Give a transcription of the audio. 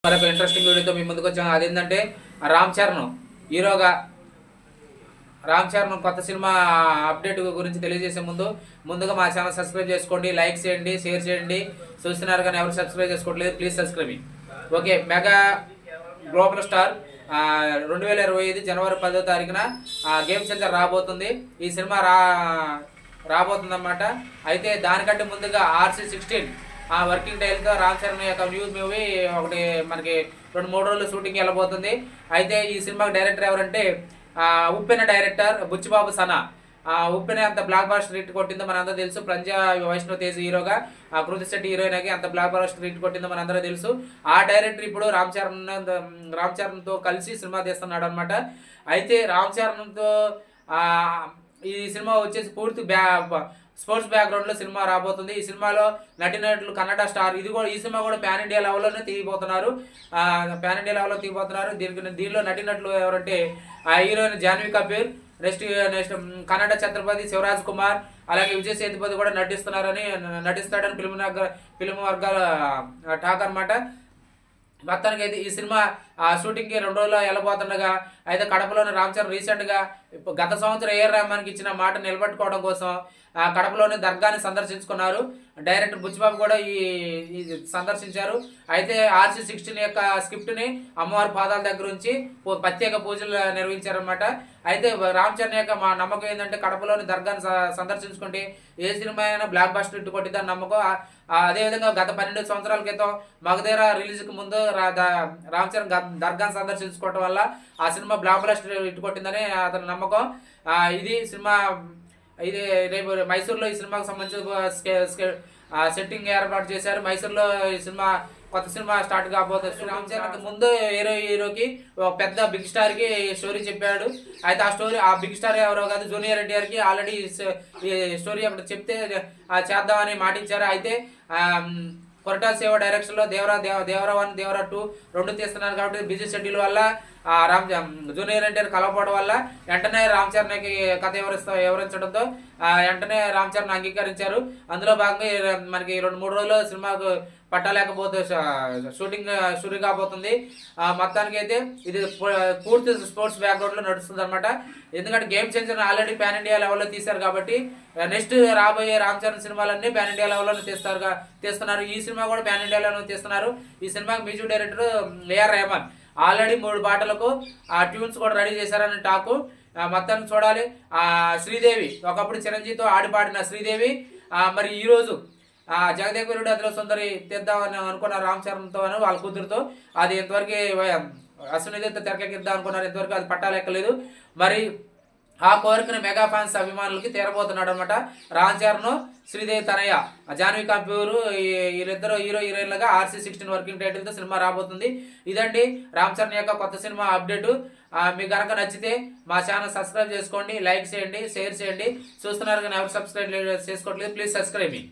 మరొక ఇంట్రెస్టింగ్ వీడియోతో మీ ముందుకు వచ్చాము. అదేంటంటే రామ్ చరణ్ హీరోగా రామ్ చరణ్ కొత్త సినిమా అప్డేట్ గురించి తెలియజేసే ముందుగా మా ఛానల్ సబ్స్క్రైబ్ చేసుకోండి, లైక్ చేయండి, షేర్ చేయండి. చూస్తున్నారు కానీ ఎవరు సబ్స్క్రైబ్ చేసుకోవట్లేదు, please subscribe. Okay, mega global star 2025 జనవరి 10వ తారీఖున గేమ్ చేంజర్ రాబోతుంది. ఈ సినిమా రాబోతుందన్నమాట. అయితే దానికంటే ముందుగా RC16 వర్కింగ్ టైల్తో రామ్ చరణ్ యొక్క న్యూస్ మూవీ ఒకటి మనకి 2-3 రోజులు షూటింగ్ వెళ్ళబోతుంది. అయితే ఈ సినిమాకి డైరెక్టర్ ఎవరంటే ఉప్పెన డైరెక్టర్ బుచ్చిబాబు సనా. ఉప్పెన అంత బ్లాక్ బాస్టర్ హిట్ కొట్టిందో మనందరూ తెలుసు. ప్రజ్ఞా వైష్ణవ్ తేజ్ హీరోగా, కృతి శెట్టి హీరోయిన్కి అంత బ్లాక్ బాస్టర్ హిట్ కొట్టిందో మనందరూ తెలుసు. ఆ డైరెక్టర్ ఇప్పుడు రామ్ చరణ్తో కలిసి సినిమా తీస్తున్నాడు అనమాట. అయితే రామ్ చరణ్తో ఈ సినిమా వచ్చేసి పూర్తి స్పోర్ట్స్ బ్యాక్గ్రౌండ్లో సినిమా రాబోతుంది. ఈ సినిమాలో నటినట్లు కన్నడ స్టార్. ఈ సినిమా కూడా పాన్ ఇండియా లెవెల్లోనే తీయబోతున్నారు. దీనిలో నటినట్లు ఎవరంటే హీరోయిన్ జాన్వీ కపూర్, నెక్స్ట్ కన్నడ ఛత్రపతి శివరాజ్ కుమార్, అలాగే విజయ్ సేతుపతి కూడా నటిస్తాడని ఫిల్మ్ వర్గాల టాక్ అనమాట. మొత్తానికి అయితే ఈ సినిమా షూటింగ్కి 2 రోజులు వెళ్ళబోతుండగా, అయితే కడపలోని రామ్ చరణ్ రీసెంట్గా గత సంవత్సరం ఏఆర్ రెహమాన్కి ఇచ్చిన మాట నిలబెట్టుకోవడం కోసం కడపలోని దర్గాని సందర్శించుకున్నారు. డైరెక్టర్ బుచ్చిబాబు కూడా ఈ సందర్శించారు. అయితే RC16 యొక్క స్క్రిప్ట్ని అమ్మవారి పాదాల దగ్గర ఉంచి ప్రత్యేక పూజలు నిర్వహించారనమాట. అయితే రామ్ చరణ్ యొక్క మా నమ్మకం ఏంటంటే కడపలోని దర్గాని సందర్శించుకుంటే ఏ సినిమా అయినా బ్లాక్ బస్టర్ హిట్ కొట్టిద్దని నమ్మకం. అదేవిధంగా గత 12 సంవత్సరాల క్రితం మగధీర రిలీజ్కి ముందు రామ్ చరణ్ దర్గాని సందర్శించుకోవడం వల్ల ఆ సినిమా బ్లాక్ బస్టర్ హిట్ కొట్టిందని అతని నమ్మకం. ఇది రేపు మైసూర్లో ఈ సినిమాకు సంబంధించి సెట్టింగ్ ఏర్పాటు చేశారు. మైసూర్లో ఈ సినిమా కొత్త సినిమా స్టార్ట్ కాబోతుంది. రామ్ చరణ్ ముందు హీరోకి ఒక పెద్ద బిగ్ స్టార్ కి స్టోరీ చెప్పాడు. అయితే ఆ బిగ్ స్టార్ ఎవరో కాదు, జూనియర్ ఎన్టీఆర్ కి ఆల్రెడీ ఈ స్టోరీ అక్కడ చెప్తే చేద్దామని మాటించారు. అయితే కొరటాల శివ డైరెక్షన్ లో దేవరా 1, దేవరా 2 2 తీస్తున్నారు. కాబట్టి బిజీ షెడ్యూల్ వల్ల జూనియర్ ఎన్టీఆర్ కలవకపోవడం వల్ల వెంటనే రామ్ చరణ్కి కథ వివరించడంతో వెంటనే రామ్ చరణ్ అంగీకరించారు. అందులో భాగంగా మనకి 2-3 రోజులు సినిమాకు పట్టలేకపోతే షూటింగ్ షురు కాబోతుంది. మొత్తానికి అయితే ఇది పూర్తి స్పోర్ట్స్ బ్యాక్గ్రౌండ్ లో నడుస్తుంది అనమాట. ఎందుకంటే game changer already pan India లెవెల్లో తీశారు కాబట్టి నెక్స్ట్ రాబోయే రామ్ చరణ్ సినిమాలన్నీ పాన్ ఇండియా లెవెల్లో తీస్తున్నారు. ఈ సినిమా కూడా పాన్ ఇండియాలో తీస్తున్నారు. ఈ సినిమాకి music director A R Rahman already 3 పాటలకు ట్యూన్స్ కూడా రెడీ చేశారని టాకు. మొత్తాన్ని చూడాలి. శ్రీదేవి ఒకప్పుడు చిరంజీవితో ఆడిపాడిన శ్రీదేవి మరి ఈరోజు జగదేకవీరుడు అతిలో సుందరి తీద్దామని అనుకున్నారు రామ్ చరణ్తో అని వాళ్ళ కూతురుతో. అది ఇంతవరకు అశ్వినితో తెరకెక్కిద్దాం అనుకున్నారు, ఇంతవరకు అది పట్టాలెక్కలేదు. మరి ఆ కోరికను మెగా ఫ్యాన్స్ అభిమానులకి తీరబోతున్నాడు అనమాట. రామ్ చరణ్, శ్రీదేవి తనయ్య, జాన్వీ కపూర్ వీళ్ళిద్దరు హీరోయిన్లుగా RC16 వర్కింగ్ టైటిల్తో సినిమా రాబోతుంది. ఇదండి రామ్ చరణ్ యొక్క కొత్త సినిమా అప్డేటు. మీకు కనుక నచ్చితే మా ఛానల్ సబ్స్క్రైబ్ చేసుకోండి, లైక్ చేయండి, షేర్ చేయండి. చూస్తున్నారు కానీ ఎవరు సబ్స్క్రైబ్ చేసుకోవట్లేదు, ప్లీజ్ సబ్స్క్రైబ్ మీ.